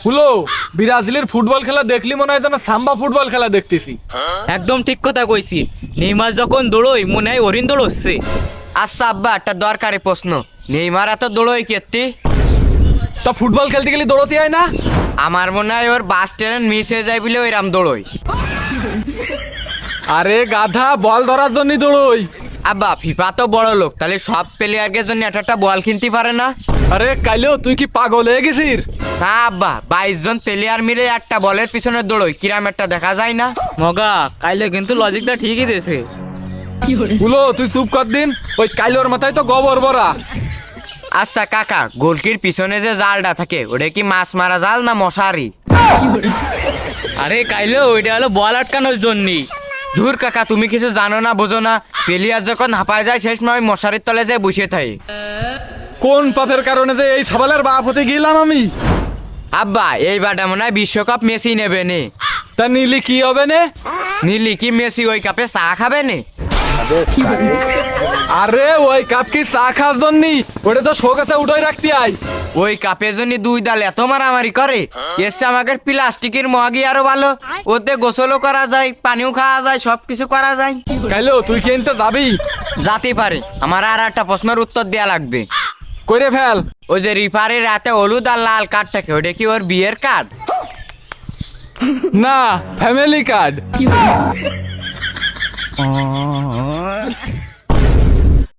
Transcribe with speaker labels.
Speaker 1: হুলো, ব্রাজিলের ফুটবল খেলা দেখলি মনে হয় যেন সাম্বা ফুটবল খেলা দেখতেছি।
Speaker 2: একদম ঠিক কথা কইছি। নেইমার যখন দৌড়ই মনে হয় হরিণ দৌড়চ্ছে।
Speaker 3: আচ্ছা আব্বা, একটা দরকারি প্রশ্ন, নেইমার এত দৌড়ই কেতি?
Speaker 1: তা ফুটবল খেলতে গেলে দৌড়তে হয় না?
Speaker 3: আমার মনে হয় ওর বাস ট্রেন মিস হয়ে যায় বলে ওইরাম দৌড়ই।
Speaker 1: আরে গাধা, বল ধরার জন্য দৌড়ই।
Speaker 3: আব্বা, ফিফা তো বড় লোক, তাহলে সব প্লেয়ারকে জন্য একটা বল কিনতে পারে না?
Speaker 1: আরে কাইলেও তুই কি পাগল হয়ে গেছিস?
Speaker 3: না আব্বা, 22 জন প্লেয়ার মিলে একটা বলের পিছনে দৌড়ই, কিরাম একটা দেখা যায় না?
Speaker 2: মগা কাইলে কিন্তু লজিকটা ঠিকই দিয়েছে।
Speaker 1: হুলো, তুই চুপ কর দিন। ওই কাইলোর মাথায় তো গোবর ভরা।
Speaker 3: আচ্ছা কাকা, গোলকির পিছনে যে জালটা থাকে ওটা কি মাছ মারা জাল না মশারি?
Speaker 2: আরে কাইলে ওইটা হলো বল আটকানোর জন্যই।
Speaker 3: ধুর কাকা, তুমি কিছু জানো না বোঝো না। প্লেয়ার যখন হাঁপায় যায় সেই সময় মশারির তলে যে বসে থাকে।
Speaker 1: কোন পাপের কারণে যে এই সাবালের বাপ হতে গেলাম আমি?
Speaker 3: আব্বা, এইবারটা মনে হয় বিশ্বকাপ মেসি নেবে নে।
Speaker 1: তা নিলি কি হবে নে?
Speaker 3: নিলি কি মেসি ওই কাপে চা খাবে নে?
Speaker 1: আরে ওই কাপ কি চা খাওয়ার জন্য? ওটা তো শো কাছে উঠোই রাখতে আই।
Speaker 3: ওই কাপের জন্য দুই দল এত মারামারি করে, এসছে আমাদের প্লাস্টিকের মগই আরো ভালো। ওতে গোসলও করা যায়, পানিও খাওয়া যায়, সব কিছু করা যায়।
Speaker 1: কাইলো তুই কি এনতে যাবি?
Speaker 3: যাতে পারে। আমার আর একটা প্রশ্নের উত্তর দেয়া লাগবে।
Speaker 1: করে ফেল।
Speaker 3: ওই যে রিফারের রাতে হলুদ আর লাল কার্ড থাকে, ওটা কি ওর বিয়ের কার্ড?
Speaker 1: না, ফ্যামিলি কার্ড।